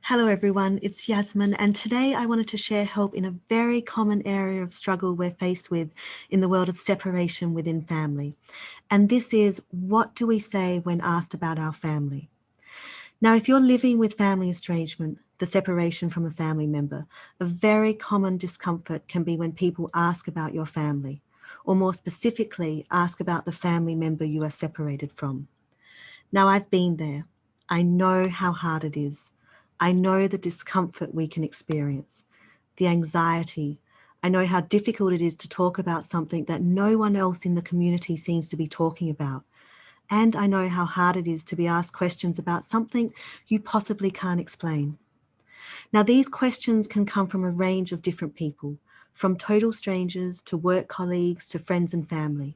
Hello everyone, it's Yasmin, and today I wanted to share help in a very common area of struggle we're faced with in the world of separation within family. And this is, what do we say when asked about our family? Now, if you're living with family estrangement, the separation from a family member, a very common discomfort can be when people ask about your family, or more specifically, ask about the family member you are separated from. Now, I've been there. I know how hard it is. I know the discomfort we can experience, the anxiety. I know how difficult it is to talk about something that no one else in the community seems to be talking about. And I know how hard it is to be asked questions about something you possibly can't explain. Now, these questions can come from a range of different people, from total strangers to work colleagues to friends and family.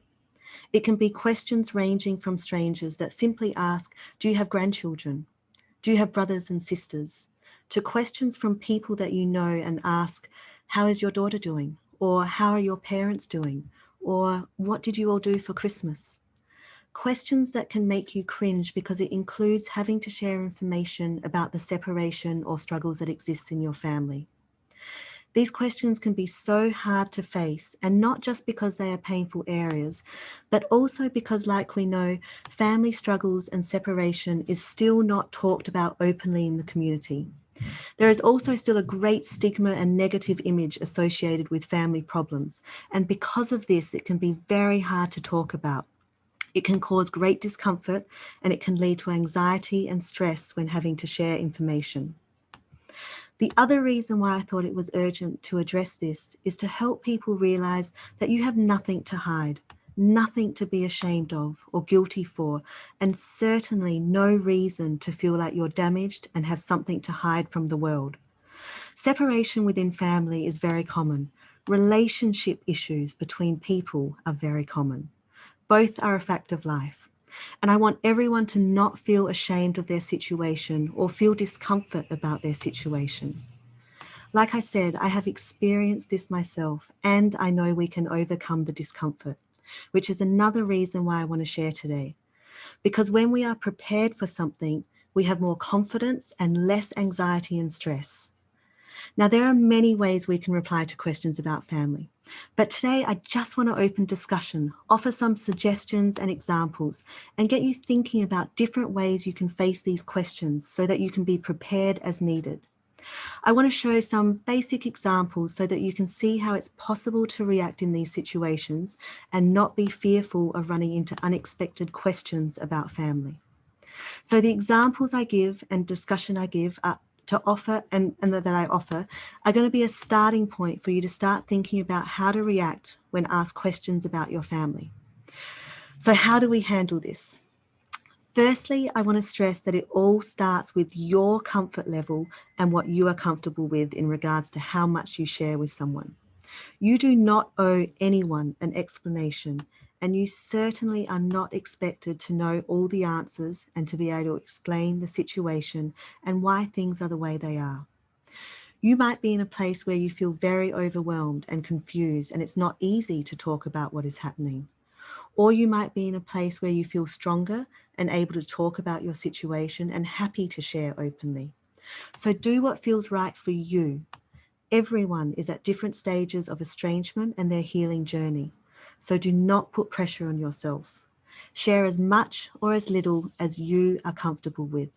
It can be questions ranging from strangers that simply ask, do you have grandchildren? Do you have brothers and sisters? To questions from people that you know and ask, how is your daughter doing? Or how are your parents doing? Or what did you all do for Christmas? Questions that can make you cringe because it includes having to share information about the separation or struggles that exist in your family. These questions can be so hard to face, and not just because they are painful areas, but also because, like we know, family struggles and separation is still not talked about openly in the community. There is also still a great stigma and negative image associated with family problems, and because of this, it can be very hard to talk about. It can cause great discomfort, and it can lead to anxiety and stress when having to share information. The other reason why I thought it was urgent to address this is to help people realise that you have nothing to hide, nothing to be ashamed of or guilty for, and certainly no reason to feel like you're damaged and have something to hide from the world. Separation within family is very common. Relationship issues between people are very common. Both are a fact of life. And I want everyone to not feel ashamed of their situation or feel discomfort about their situation. Like I said, I have experienced this myself, and I know we can overcome the discomfort, which is another reason why I want to share today. Because when we are prepared for something, we have more confidence and less anxiety and stress. Now, there are many ways we can reply to questions about family, but today I just want to open discussion, offer some suggestions and examples, and get you thinking about different ways you can face these questions so that you can be prepared as needed. I want to show some basic examples so that you can see how it's possible to react in these situations and not be fearful of running into unexpected questions about family. So the examples I give and discussion I give are to offer and that I offer are going to be a starting point for you to start thinking about how to react when asked questions about your family. So how do we handle this? Firstly, I want to stress that it all starts with your comfort level and what you are comfortable with in regards to how much you share with someone. You do not owe anyone an explanation, and you certainly are not expected to know all the answers and to be able to explain the situation and why things are the way they are. You might be in a place where you feel very overwhelmed and confused, and it's not easy to talk about what is happening. Or you might be in a place where you feel stronger and able to talk about your situation and happy to share openly. So do what feels right for you. Everyone is at different stages of estrangement and their healing journey. So do not put pressure on yourself. Share as much or as little as you are comfortable with.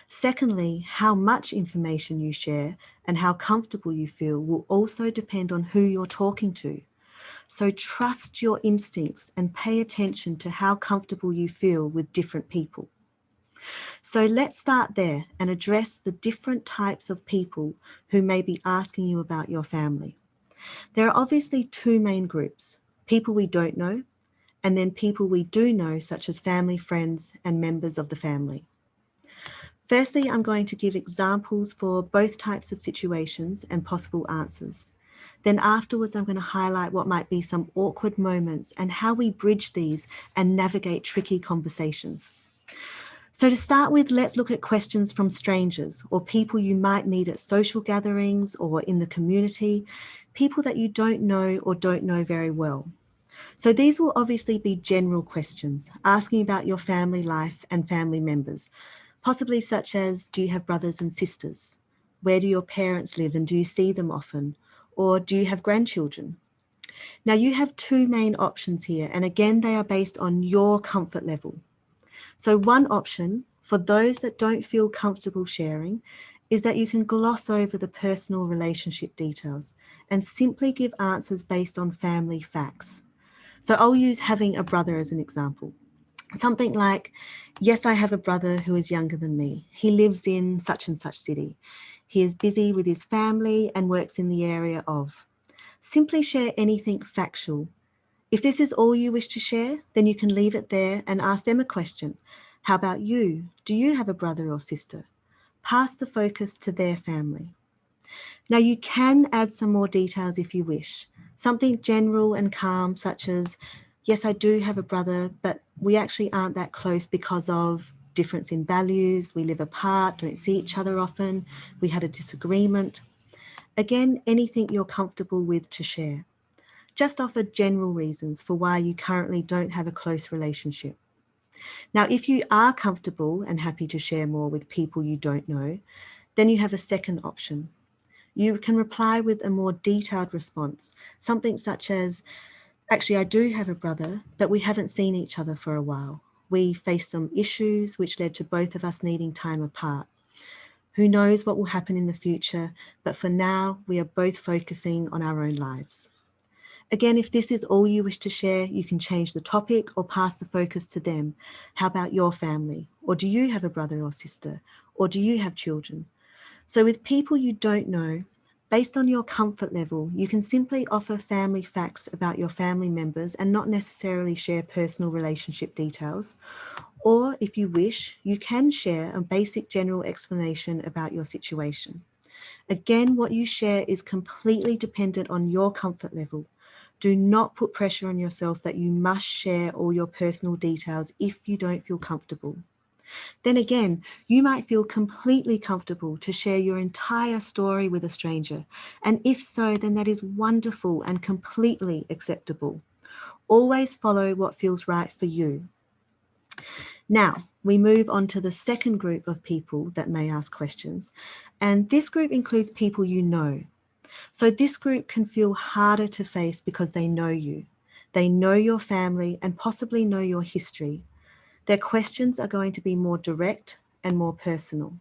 Secondly, how much information you share and how comfortable you feel will also depend on who you're talking to. So trust your instincts and pay attention to how comfortable you feel with different people. So let's start there and address the different types of people who may be asking you about your family. There are obviously two main groups: people we don't know, and then people we do know, such as family, friends, and members of the family. Firstly, I'm going to give examples for both types of situations and possible answers. Then afterwards, I'm going to highlight what might be some awkward moments and how we bridge these and navigate tricky conversations. So to start with, let's look at questions from strangers or people you might meet at social gatherings or in the community, people that you don't know or don't know very well. So these will obviously be general questions, asking about your family life and family members, possibly such as, do you have brothers and sisters? Where do your parents live and do you see them often? Or do you have grandchildren? Now you have two main options here, and again, they are based on your comfort level. So one option for those that don't feel comfortable sharing is that you can gloss over the personal relationship details and simply give answers based on family facts. So I'll use having a brother as an example. Something like, yes, I have a brother who is younger than me. He lives in such and such city. He is busy with his family and works in the area of. Simply share anything factual. If this is all you wish to share, then you can leave it there and ask them a question. How about you? Do you have a brother or sister? Pass the focus to their family. Now you can add some more details if you wish. Something general and calm such as, yes, I do have a brother, but we actually aren't that close because of difference in values. We live apart, don't see each other often. We had a disagreement. Again, anything you're comfortable with to share. Just offer general reasons for why you currently don't have a close relationship. Now, if you are comfortable and happy to share more with people you don't know, then you have a second option. You can reply with a more detailed response, something such as, actually, I do have a brother, but we haven't seen each other for a while. We faced some issues which led to both of us needing time apart. Who knows what will happen in the future, but for now, we are both focusing on our own lives. Again, if this is all you wish to share, you can change the topic or pass the focus to them. How about your family? Or do you have a brother or sister? Or do you have children? So with people you don't know, based on your comfort level, you can simply offer family facts about your family members and not necessarily share personal relationship details. Or if you wish, you can share a basic general explanation about your situation. Again, what you share is completely dependent on your comfort level. Do not put pressure on yourself that you must share all your personal details if you don't feel comfortable. Then again, you might feel completely comfortable to share your entire story with a stranger. And if so, then that is wonderful and completely acceptable. Always follow what feels right for you. Now, we move on to the second group of people that may ask questions. And this group includes people you know. So this group can feel harder to face because they know you. They know your family and possibly know your history. Their questions are going to be more direct and more personal.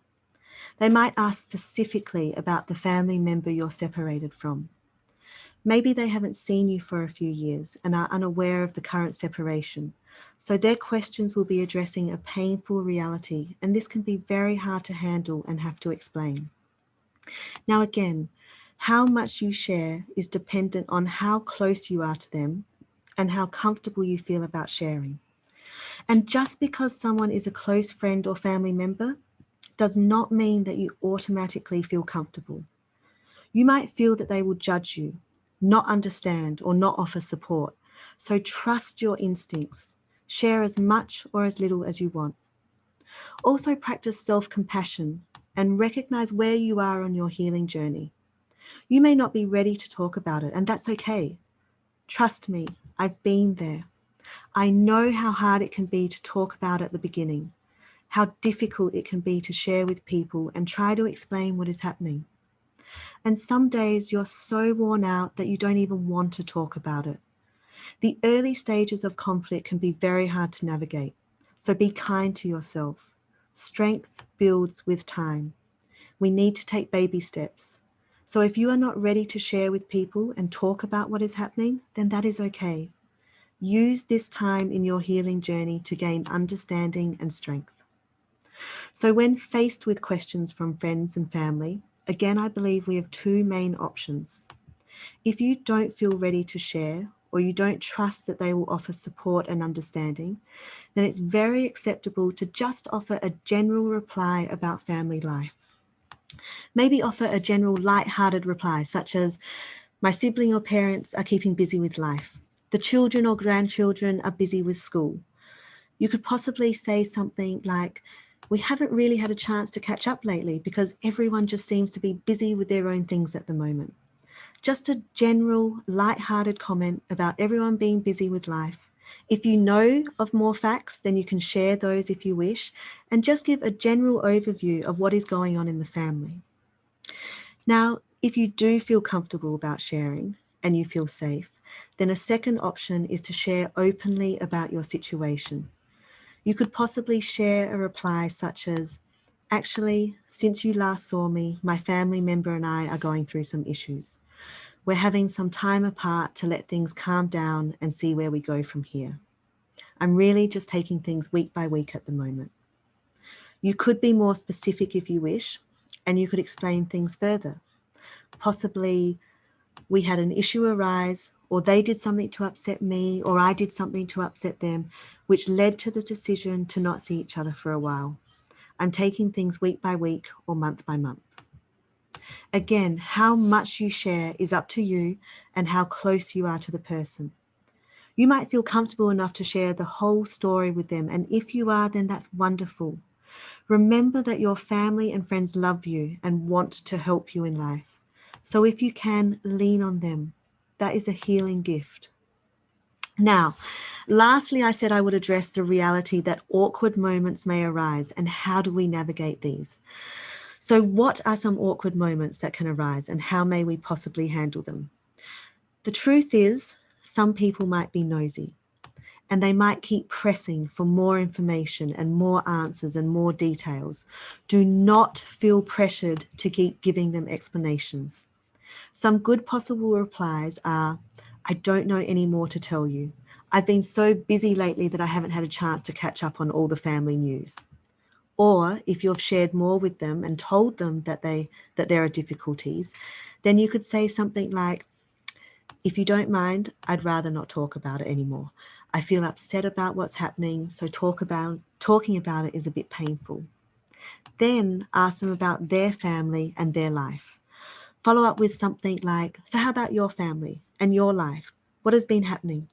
They might ask specifically about the family member you're separated from. Maybe they haven't seen you for a few years and are unaware of the current separation. So their questions will be addressing a painful reality, and this can be very hard to handle and have to explain. Now again, how much you share is dependent on how close you are to them and how comfortable you feel about sharing. And just because someone is a close friend or family member does not mean that you automatically feel comfortable. You might feel that they will judge you, not understand, or not offer support. So trust your instincts. Share as much or as little as you want. Also practice self-compassion and recognize where you are on your healing journey. You may not be ready to talk about it, and that's okay. Trust me, I've been there. I know how hard it can be to talk about at the beginning, how difficult it can be to share with people and try to explain what is happening. And some days you're so worn out that you don't even want to talk about it. The early stages of conflict can be very hard to navigate, so be kind to yourself. Strength builds with time. We need to take baby steps. So if you are not ready to share with people and talk about what is happening, then that is okay. Use this time in your healing journey to gain understanding and strength. So when faced with questions from friends and family, again, I believe we have two main options. If you don't feel ready to share, or you don't trust that they will offer support and understanding, then it's very acceptable to just offer a general reply about family life. Maybe offer a general light-hearted reply, such as, my sibling or parents are keeping busy with life. The children or grandchildren are busy with school. You could possibly say something like, we haven't really had a chance to catch up lately because everyone just seems to be busy with their own things at the moment. Just a general, light-hearted comment about everyone being busy with life. If you know of more facts, then you can share those if you wish, and just give a general overview of what is going on in the family. Now, if you do feel comfortable about sharing and you feel safe, then a second option is to share openly about your situation. You could possibly share a reply such as, "Actually, since you last saw me, my family member and I are going through some issues. We're having some time apart to let things calm down and see where we go from here. I'm really just taking things week by week at the moment." You could be more specific if you wish, and you could explain things further. Possibly, we had an issue arise, or they did something to upset me, or I did something to upset them, which led to the decision to not see each other for a while. I'm taking things week by week or month by month. Again, how much you share is up to you and how close you are to the person. You might feel comfortable enough to share the whole story with them, and if you are, then that's wonderful. Remember that your family and friends love you and want to help you in life. So if you can, lean on them. That is a healing gift. Now, lastly, I said I would address the reality that awkward moments may arise and how do we navigate these? So what are some awkward moments that can arise and how may we possibly handle them? The truth is, some people might be nosy and they might keep pressing for more information and more answers and more details. Do not feel pressured to keep giving them explanations. Some good possible replies are, "I don't know any more to tell you. I've been so busy lately that I haven't had a chance to catch up on all the family news." Or if you've shared more with them and told them that there are difficulties, then you could say something like, "If you don't mind, I'd rather not talk about it anymore. I feel upset about what's happening, so talking about it is a bit painful." Then ask them about their family and their life. Follow up with something like, "So how about your family and your life? What has been happening?"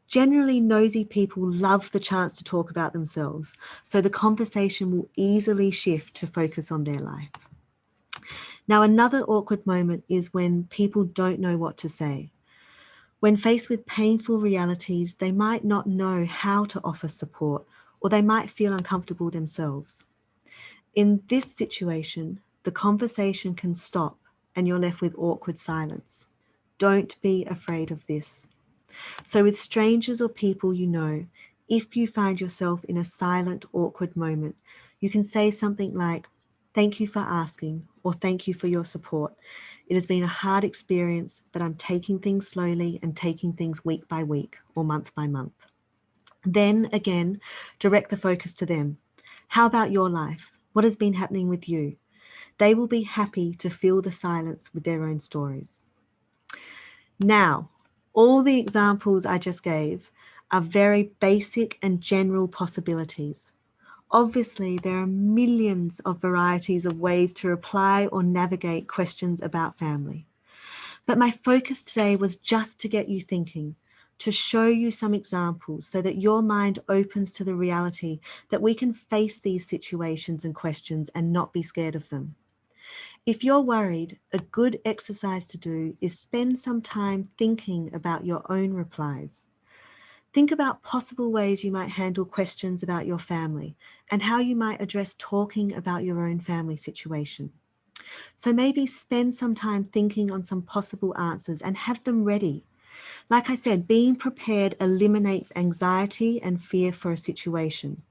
Generally, nosy people love the chance to talk about themselves, so the conversation will easily shift to focus on their life. Now, another awkward moment is when people don't know what to say. When faced with painful realities, they might not know how to offer support, or they might feel uncomfortable themselves. In this situation, the conversation can stop and you're left with awkward silence. Don't be afraid of this. So with strangers or people you know, if you find yourself in a silent, awkward moment, you can say something like, "Thank you for asking," or "Thank you for your support. It has been a hard experience, but I'm taking things slowly and taking things week by week or month by month." Then again, direct the focus to them. "How about your life? What has been happening with you?" They will be happy to fill the silence with their own stories. Now, all the examples I just gave are very basic and general possibilities. Obviously, there are millions of varieties of ways to reply or navigate questions about family. But my focus today was just to get you thinking, to show you some examples so that your mind opens to the reality that we can face these situations and questions and not be scared of them. If you're worried, a good exercise to do is spend some time thinking about your own replies. Think about possible ways you might handle questions about your family and how you might address talking about your own family situation. So maybe spend some time thinking on some possible answers and have them ready. Like I said, being prepared eliminates anxiety and fear for a situation.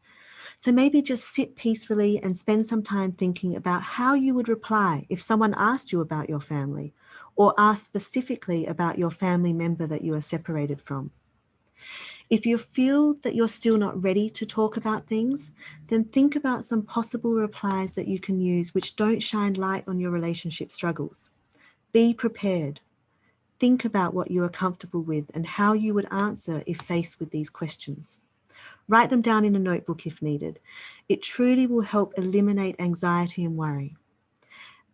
So maybe just sit peacefully and spend some time thinking about how you would reply if someone asked you about your family or asked specifically about your family member that you are separated from. If you feel that you're still not ready to talk about things, then think about some possible replies that you can use which don't shine light on your relationship struggles. Be prepared. Think about what you are comfortable with and how you would answer if faced with these questions. Write them down in a notebook if needed. It truly will help eliminate anxiety and worry.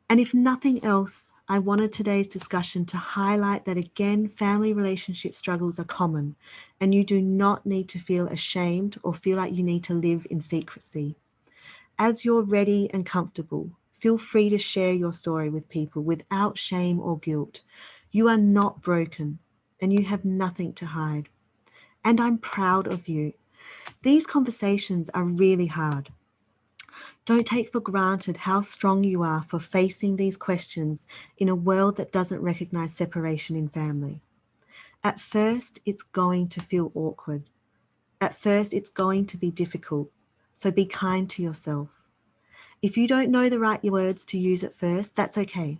And if nothing else, I wanted today's discussion to highlight that again, family relationship struggles are common, and you do not need to feel ashamed or feel like you need to live in secrecy. As you're ready and comfortable, feel free to share your story with people without shame or guilt. You are not broken, and you have nothing to hide. And I'm proud of you. These conversations are really hard. Don't take for granted how strong you are for facing these questions in a world that doesn't recognize separation in family. At first, it's going to feel awkward. At first, it's going to be difficult. So be kind to yourself. If you don't know the right words to use at first, that's okay.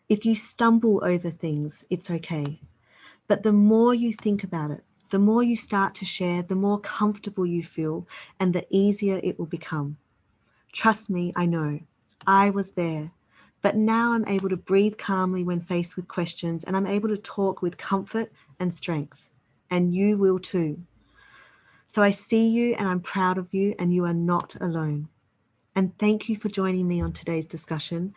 If you stumble over things, it's okay. But the more you think about it, the more you start to share, the more comfortable you feel, and the easier it will become. Trust me, I know. I was there. But now I'm able to breathe calmly when faced with questions, and I'm able to talk with comfort and strength. And you will too. So I see you and I'm proud of you, and you are not alone. And thank you for joining me on today's discussion.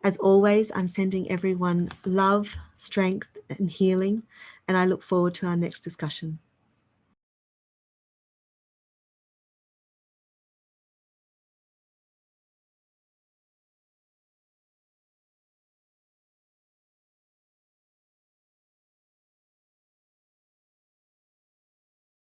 As always, I'm sending everyone love, strength, and healing, and I look forward to our next discussion.